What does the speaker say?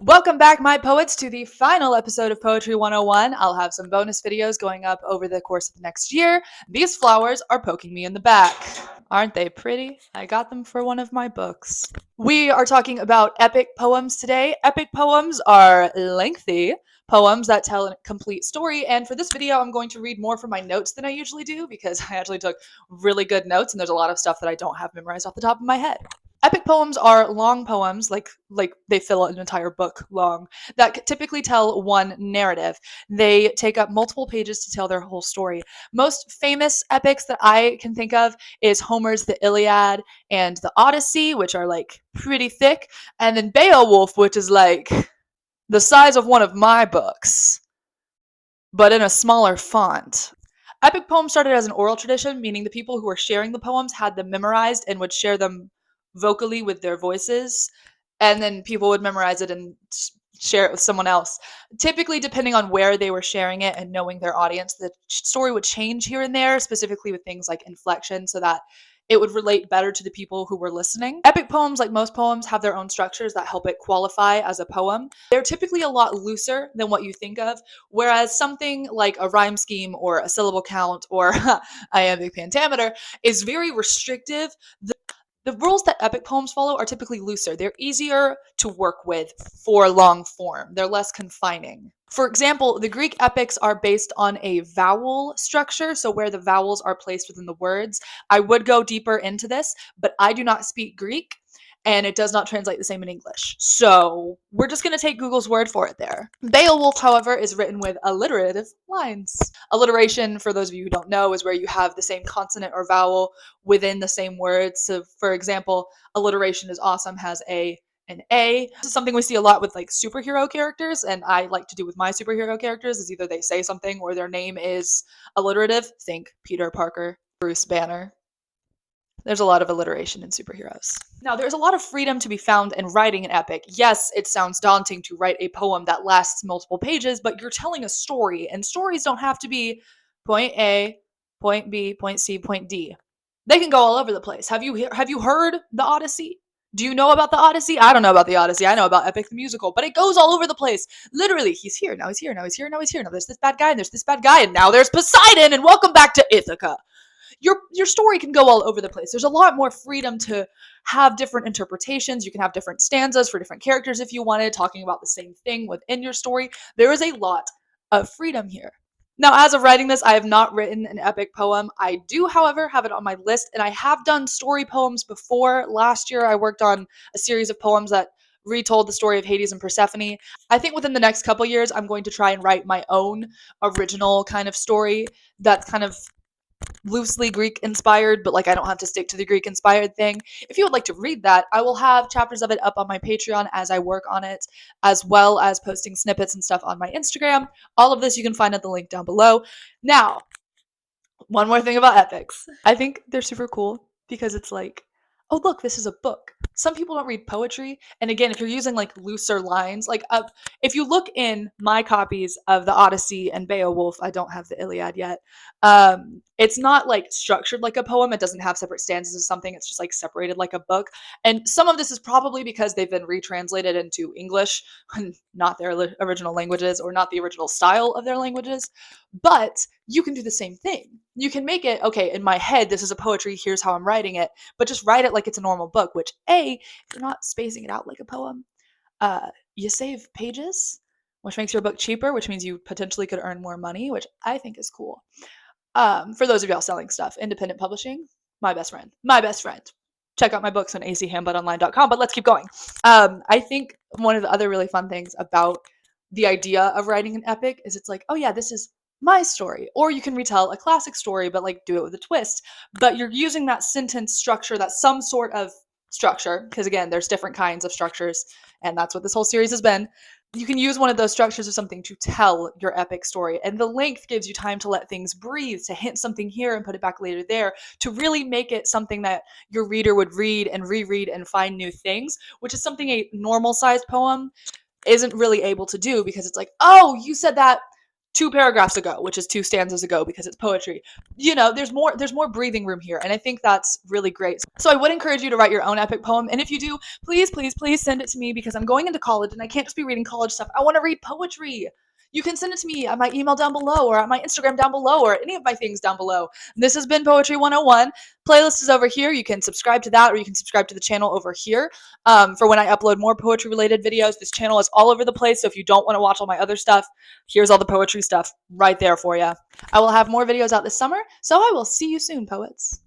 Welcome back, my poets, to the final episode of Poetry 101. I'll have some bonus videos going up over the course of the next year. These flowers are poking me in the back. Aren't they pretty? I got them for one of my books. We are talking about epic poems today. Epic poems are lengthy poems that tell a complete story, and for this video I'm going to read more from my notes than I usually do because I actually took really good notes and there's a lot of stuff that I don't have memorized off the top of my head. Epic poems are long poems, like they fill an entire book long, that typically tell one narrative. They take up multiple pages to tell their whole story. Most famous epics that I can think of is Homer's The Iliad and the Odyssey, which are like pretty thick, and then Beowulf, which is like the size of one of my books, but in a smaller font. Epic poems started as an oral tradition, meaning the people who were sharing the poems had them memorized and would share them vocally with their voices, and then people would memorize it and share it with someone else. Typically, depending on where they were sharing it and knowing their audience, the story would change here and there, specifically with things like inflection, so that it would relate better to the people who were listening. Epic poems, like most poems, have their own structures that help it qualify as a poem. They're typically a lot looser than what you think of, whereas something like a rhyme scheme or a syllable count or iambic pentameter is very restrictive. The rules that epic poems follow are typically looser. They're easier to work with for long form. They're less confining. For example, the Greek epics are based on a vowel structure, so where the vowels are placed within the words. I would go deeper into this, but I do not speak Greek, and it does not translate the same in English. So we're just going to take Google's word for it there. Beowulf, however, is written with alliterative lines. Alliteration, for those of you who don't know, is where you have the same consonant or vowel within the same word. So, for example, alliteration is awesome, has an A. This is something we see a lot with like superhero characters, and I like to do with my superhero characters is either they say something or their name is alliterative. Think Peter Parker, Bruce Banner. There's a lot of alliteration in superheroes. Now, there's a lot of freedom to be found in writing an epic. Yes, it sounds daunting to write a poem that lasts multiple pages, but you're telling a story, and stories don't have to be point A, point B, point C, point D. They can go all over the place. Have you heard the Odyssey? Do you know about the Odyssey? I don't know about the Odyssey. I know about Epic the Musical, but it goes all over the place. Literally, he's here, now he's here, now he's here, now he's here. Now there's this bad guy, and there's this bad guy, and now there's Poseidon, and welcome back to Ithaca. Your story can go all over the place. There's a lot more freedom to have different interpretations. You can have different stanzas for different characters if you wanted, talking about the same thing within your story. There is a lot of freedom here. Now, as of writing this, I have not written an epic poem. I do, however, have it on my list, and I have done story poems before. Last year, I worked on a series of poems that retold the story of Hades and Persephone. I think within the next couple years, I'm going to try and write my own original kind of story that's kind of loosely Greek inspired, but like I don't have to stick to the Greek inspired thing. If you would like to read that, I will have chapters of it up on my Patreon as I work on it, as well as posting snippets and stuff on my Instagram. All of this you can find at the link down below. Now, one more thing about epics. I think they're super cool because it's like, oh look, this is a book. Some people don't read poetry, and again, if you're using like looser lines, like if you look in my copies of the Odyssey and Beowulf, I don't have the Iliad yet. It's not like structured like a poem. It doesn't have separate stanzas or something. It's just like separated like a book. And some of this is probably because they've been retranslated into English, not their original languages or not the original style of their languages. But you can do the same thing. You can make it, okay, in my head, this is a poetry, here's how I'm writing it, but just write it like it's a normal book, which if you're not spacing it out like a poem, you save pages, which makes your book cheaper, which means you potentially could earn more money, which I think is cool. For those of y'all selling stuff, independent publishing, my best friend. Check out my books on abhamauthor.com, but let's keep going. I think one of the other really fun things about the idea of writing an epic is it's like, oh yeah, this is my story. Or you can retell a classic story, but like do it with a twist. But you're using that sentence structure, that some sort of structure, because again, there's different kinds of structures, and that's what this whole series has been. You can use one of those structures of something to tell your epic story, and the length gives you time to let things breathe, to hint something here and put it back later there, to really make it something that your reader would read and reread and find new things, which is something a normal sized poem isn't really able to do, because it's like, oh, you said that 2 paragraphs ago, which is 2 stanzas ago because it's poetry. You know, there's more breathing room here, and I think that's really great. So I would encourage you to write your own epic poem, and if you do, please, please, please send it to me because I'm going into college and I can't just be reading college stuff. I want to read poetry. You can send it to me at my email down below or at my Instagram down below or any of my things down below. This has been Poetry 101. Playlist is over here. You can subscribe to that or you can subscribe to the channel over here for when I upload more poetry related videos. This channel is all over the place, so if you don't want to watch all my other stuff, here's all the poetry stuff right there for you. I will have more videos out this summer, so I will see you soon, poets.